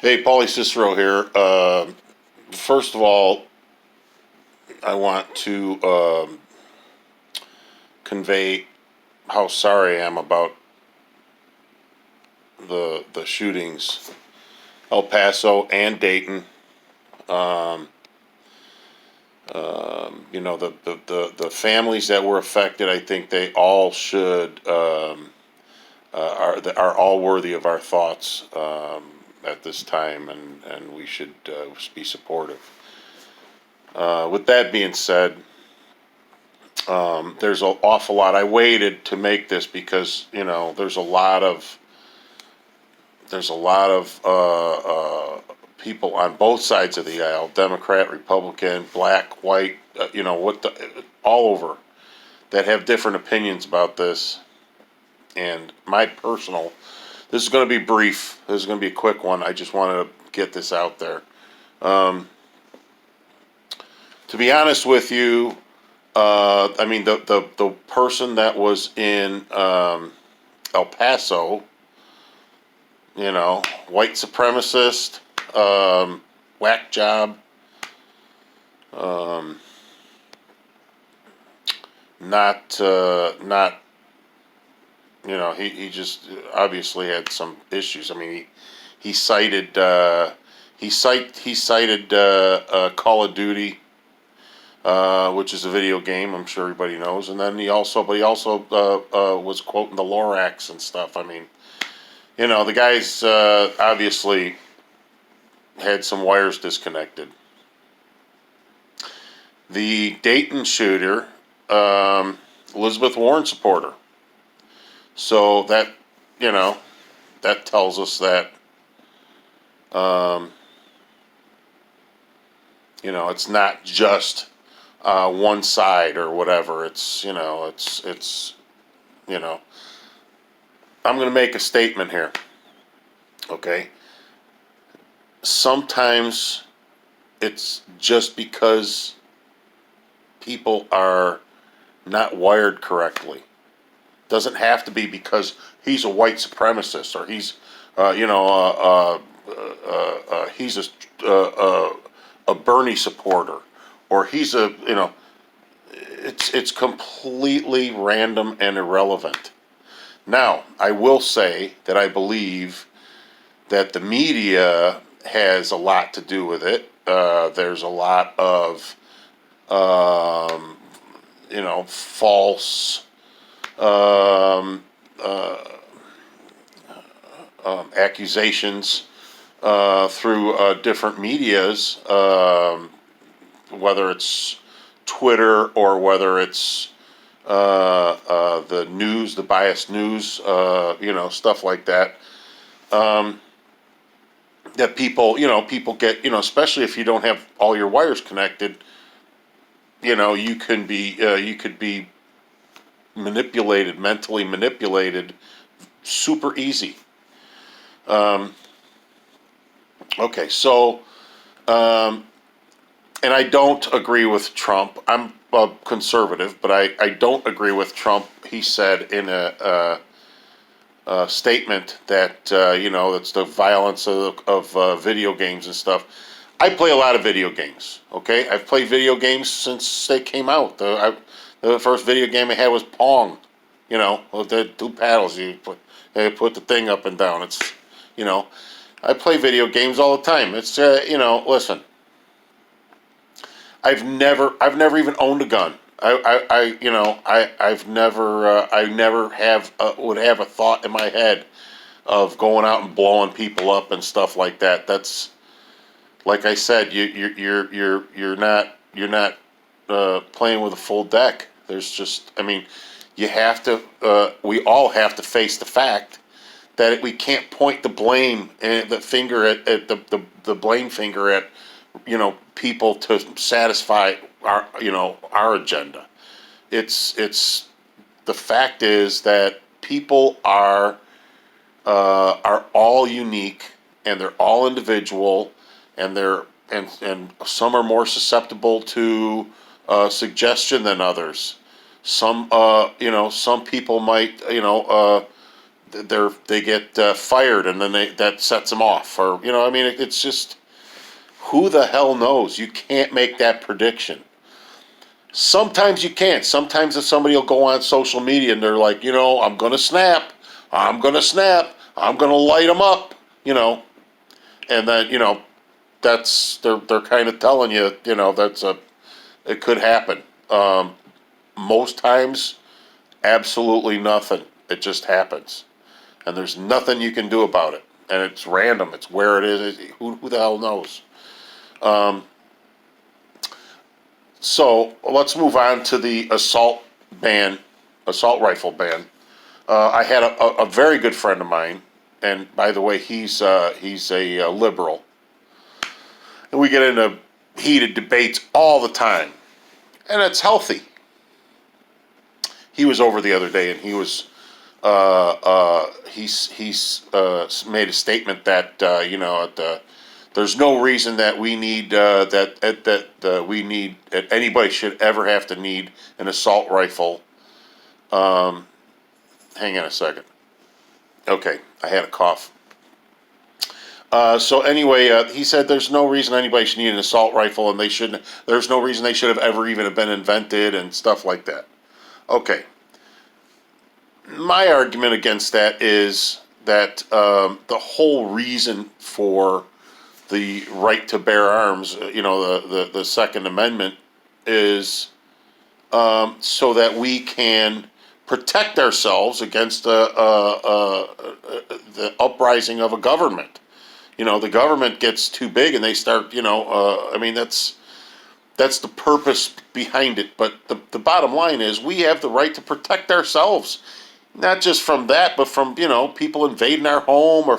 Hey, Paulie Cicero here. First of all, I want to convey how sorry I am about the shootings, El Paso and Dayton. Um, the families that were affected. I think they all should are all worthy of our thoughts at this time, and we should be supportive. With that being said, there's an awful lot. I waited to make this because there's a lot of people on both sides of the aisle, Democrat, Republican, black, white, all over, that have different opinions about this. And this is going to be brief. This is going to be a quick one. I just wanted to get this out there. Um, to be honest with you, the person that was in El Paso, white supremacist, whack job, um, not he just obviously had some issues. I mean, he cited Call of Duty, which is a video game. I'm sure everybody knows. And then he also was quoting the Lorax and stuff. I mean, the guy's obviously had some wires disconnected. The Dayton shooter, Elizabeth Warren supporter. So that tells us that it's not just one side or whatever. It's I'm going to make a statement here. Okay. Sometimes it's just because people are not wired correctly. Doesn't have to be because he's a white supremacist or he's a Bernie supporter or it's completely random and irrelevant. Now, I will say that I believe that the media has a lot to do with it. There's a lot of false um, uh, accusations through different medias, whether it's Twitter or whether it's the news, the biased news, stuff like that. Um, that people get, especially if you don't have all your wires connected, you could be mentally manipulated, super easy. Um, okay, so, and I don't agree with Trump. I'm a conservative, but I don't agree with Trump. He said in a statement that, it's the violence of video games and stuff. I play a lot of video games, okay? I've played video games since they came out. The first video game I had was Pong, with the two paddles. You put the thing up and down. You know, I play video games all the time. Listen, I've never even owned a gun. I never would have a thought in my head of going out and blowing people up and stuff like that. That's, like I said, you're not playing with a full deck. There's just, I mean, you have to. We all have to face the fact that we can't point the blame and the finger at the blame finger at people to satisfy our agenda. It's the fact is that people are all unique and they're all individual and and some are more susceptible to suggestion than others. Some people might they get fired, and then that sets them off, or I mean, it's just, who the hell knows? You can't make that prediction. Sometimes you can't. Sometimes if somebody will go on social media and they're like, I'm gonna snap, I'm gonna snap, I'm gonna light them up, and then that's they're kind of telling you, it could happen. Most times, absolutely nothing. It just happens, and there's nothing you can do about it. And it's random. It's where it is. Who the hell knows? So let's move on to the assault rifle ban. I had a very good friend of mine, and by the way, he's a liberal, and we get into heated debates all the time, and it's healthy. He was over the other day, and he was he's made a statement that there's no reason that we need that anybody should ever have to need an assault rifle. Hang on a second. Okay, I had a cough. So anyway, he said there's no reason anybody should need an assault rifle, and there's no reason they should have ever even been invented and stuff like that. Okay. My argument against that is that the whole reason for the right to bear arms, the Second Amendment, is so that we can protect ourselves against the uprising of a government. The government gets too big and they start, I mean, that's the purpose behind it. But the bottom line is we have the right to protect ourselves. Not just from that, but from, people invading our home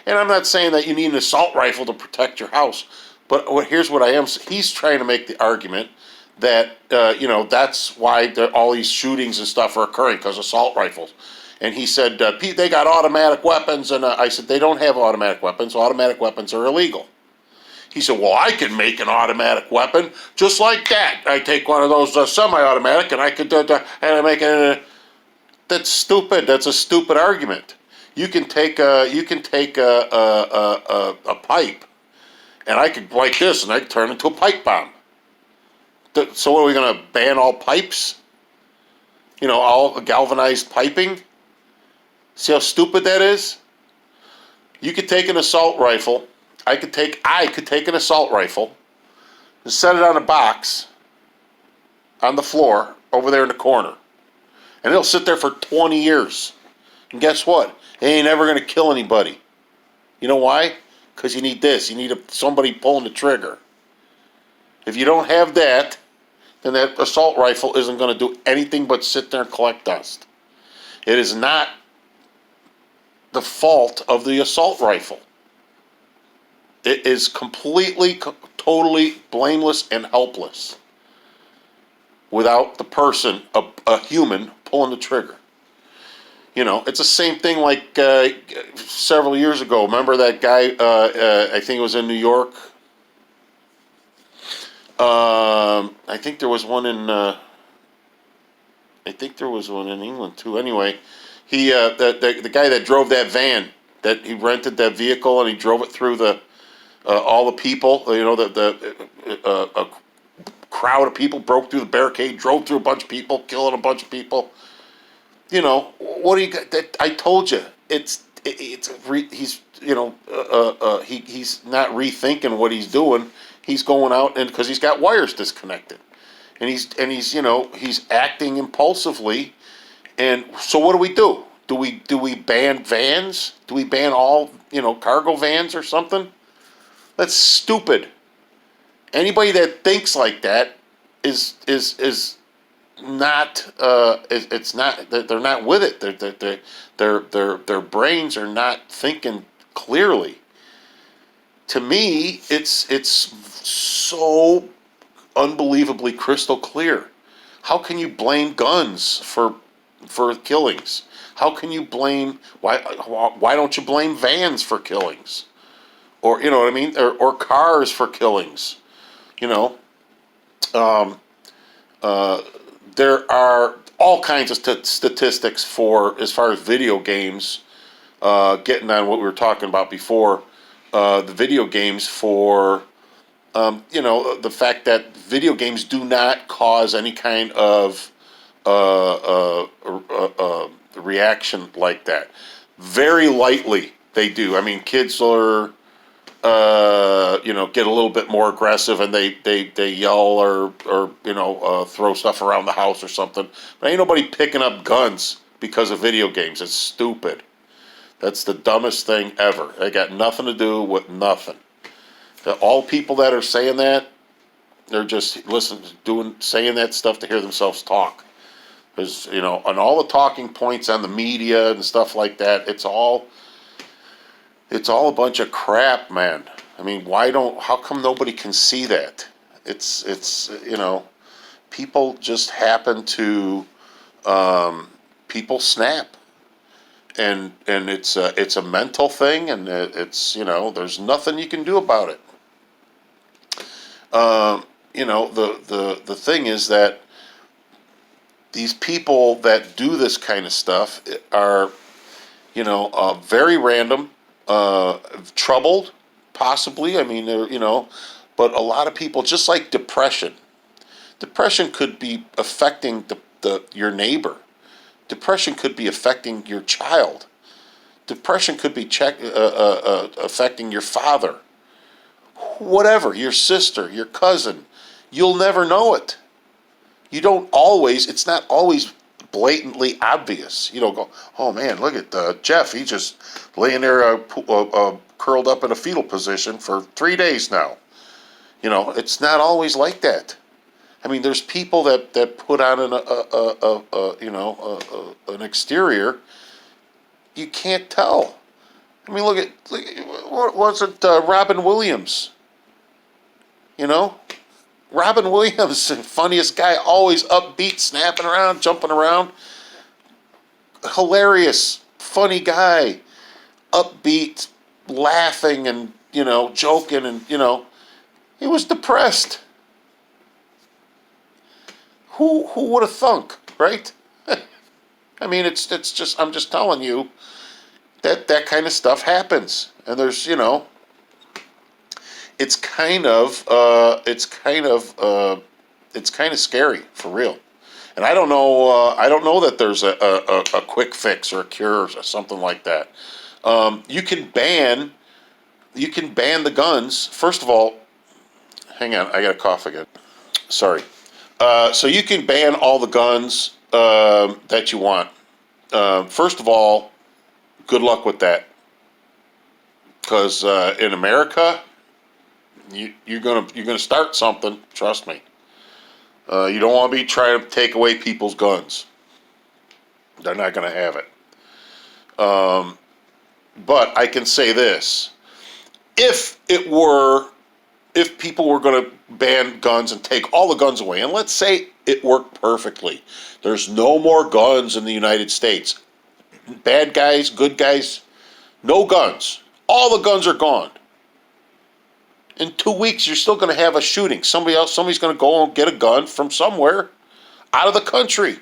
and I'm not saying that you need an assault rifle to protect your house. But here's what he's trying to make the argument that, that's why all these shootings and stuff are occurring, because assault rifles. And he said, they got automatic weapons. And I said, they don't have automatic weapons. Automatic weapons are illegal. He said, well, I can make an automatic weapon just like that. I take one of those semi-automatic and I could, and I make it. That's stupid. That's a stupid argument. You can take a pipe, and I could like this, and I could turn it into a pipe bomb. So, what are we going to ban all pipes? All galvanized piping. See how stupid that is? You could take an assault rifle. I could take an assault rifle and set it on a box on the floor over there in the corner. And it'll sit there for 20 years. And guess what? It ain't ever going to kill anybody. You know why? Because you need this. You need somebody pulling the trigger. If you don't have that, then that assault rifle isn't going to do anything but sit there and collect dust. It is not the fault of the assault rifle. It is completely, totally blameless and helpless without the person, a human, pulling the trigger. It's the same thing like several years ago. Remember that guy, I think it was in New York? I think there was one in England too. Anyway, he the guy that drove that van, that he rented that vehicle and he drove it through all the people, a crowd of people broke through the barricade, drove through a bunch of people, killing a bunch of people. What do you got? I told you, he's not rethinking what he's doing. He's going out and because he's got wires disconnected, and he's acting impulsively. And so what do? Do we ban vans? Do we ban all cargo vans or something? That's stupid. Anybody that thinks like that is not. It's not. They're not with it. Their brains are not thinking clearly. To me, it's so unbelievably crystal clear. How can you blame guns for killings? How can you blame why don't you blame vans for killings? Or you know what I mean? Or cars for killings. There are all kinds of statistics for as far as video games getting on what we were talking about before, the video games for, the fact that video games do not cause any kind of reaction like that. Very lightly they do. I mean, kids are, get a little bit more aggressive and they yell or throw stuff around the house or something. But ain't nobody picking up guns because of video games. It's stupid. That's the dumbest thing ever. They got nothing to do with nothing. All people that are saying that, they're just saying that stuff to hear themselves talk. Because, on all the talking points on the media and stuff like that, it's all a bunch of crap, man. I mean, how come nobody can see that? It's people just happen to, people snap. And it's a mental thing, and there's nothing you can do about it. The thing is that these people that do this kind of stuff are, very random, troubled, possibly. I mean, but a lot of people, just like depression. Depression could be affecting your neighbor. Depression could be affecting your child. Depression could be affecting your father. Whatever, your sister, your cousin. You'll never know it. It's not always blatantly obvious. Go, oh man, look at Jeff. He's just laying there curled up in a fetal position for 3 days now. It's not always like that. I mean, there's people that put on an exterior. You can't tell. I mean, look at what was it? Robin Williams. Robin Williams, the funniest guy, always upbeat, snapping around, jumping around. Hilarious, funny guy, upbeat, laughing and joking and he was depressed. Who would have thunk, right? I mean, it's just, I'm just telling you that kind of stuff happens, and there's it's kind of scary for real. And I don't know that there's a quick fix or a cure or something like that. You can ban the guns. First of all, hang on, I got a cough again. Sorry. So you can ban all the guns that you want. First of all, good luck with that. Because in America, you're gonna start something. Trust me. You don't want to be trying to take away people's guns. They're not gonna have it. But I can say this: if people were going to ban guns and take all the guns away, and let's say it worked perfectly, there's no more guns in the United States. Bad guys, good guys, no guns. All the guns are gone. In 2 weeks, you're still going to have a shooting. Somebody's going to go and get a gun from somewhere out of the country.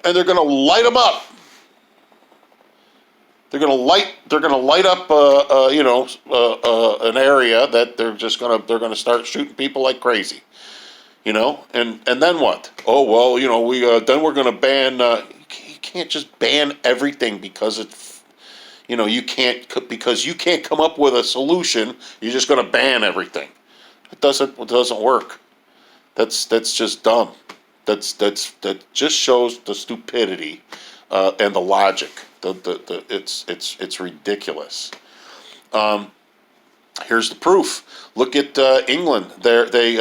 And they're going to light them up. They're going to light up an area that they're going to start shooting people like crazy. And then what? Oh well, then we're going to ban. You can't just ban everything because it's, you can't come up with a solution. You're just going to ban everything. It doesn't work. That's just dumb. That just shows the stupidity and the logic. It's ridiculous. Here's the proof. Look at England. They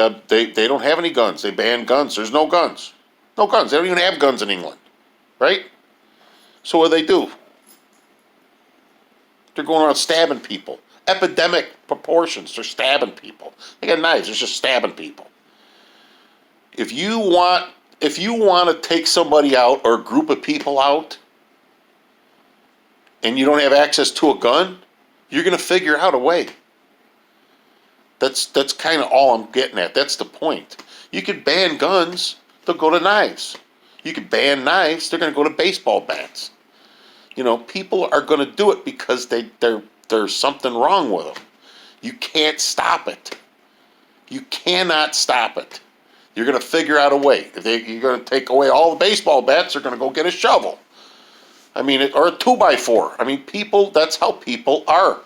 don't have any guns. They ban guns. There's no guns. No guns. They don't even have guns in England, right? So what do? They're going around stabbing people. Epidemic proportions. They're stabbing people. They got knives. They're just stabbing people. If you want to take somebody out or a group of people out, and you don't have access to a gun, you're going to figure out a way. That's kind of all I'm getting at. That's the point. You could ban guns, they'll go to knives. You could ban knives, they're going to go to baseball bats. People are going to do it because there's something wrong with them. You can't stop it. You cannot stop it. You're going to figure out a way. If you're going to take away all the baseball bats, they're going to go get a shovel. Or a 2x4. People. That's how people are.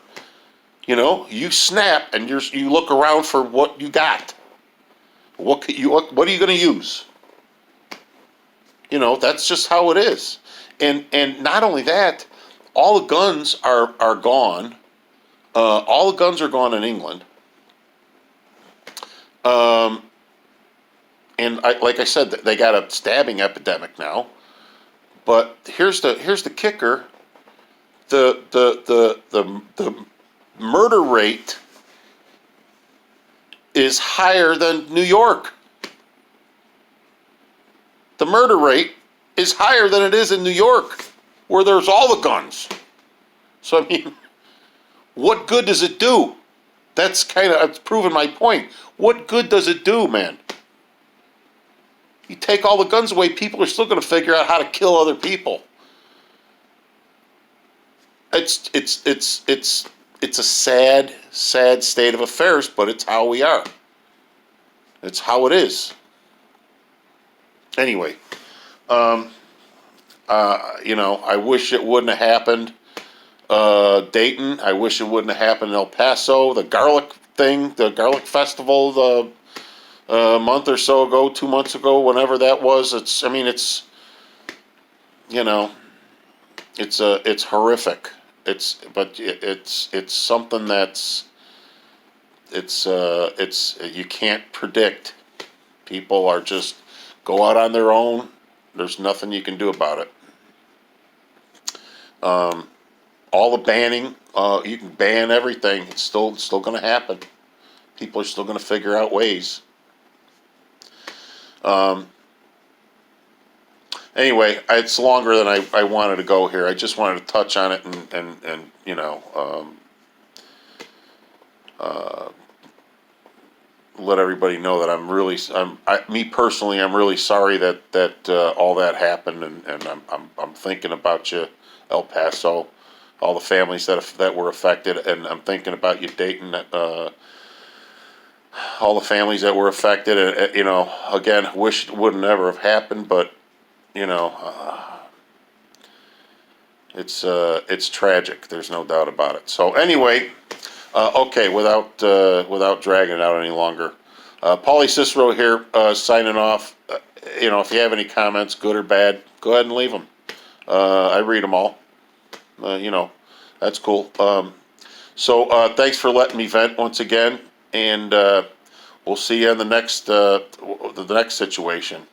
You snap and you look around for what you got. What are you going to use? That's just how it is. And not only that, all the guns are gone. All the guns are gone in England. And like I said, they got a stabbing epidemic now. But here's the kicker: the murder rate is higher than New York. The murder rate is higher than it is in New York, where there's all the guns. So what good does it do? It's proven my point. What good does it do, man? You take all the guns away, people are still going to figure out how to kill other people. It's a sad state of affairs, but it's how we are. It's how it is. Anyway, I wish it wouldn't have happened. Dayton, I wish it wouldn't have happened in El Paso. The garlic festival, a month or so ago, 2 months ago, whenever that was. It's horrific. It's something that's you can't predict. People are just go out on their own. There's nothing you can do about it. All the banning, you can ban everything. It's still going to happen. People are still going to figure out ways. Anyway, it's longer than I wanted to go here. I just wanted to touch on it and let everybody know that I'm really sorry that all that happened, and I'm thinking about you, El Paso, all the families that were affected, and I'm thinking about you, Dayton, all the families that were affected, and again, wish it wouldn't ever have happened, but it's tragic. There's no doubt about it. So anyway. Okay, without dragging it out any longer, Paulie Cicero here, signing off. If you have any comments, good or bad, go ahead and leave them. I read them all. That's cool. So thanks for letting me vent once again, and we'll see you in the next situation.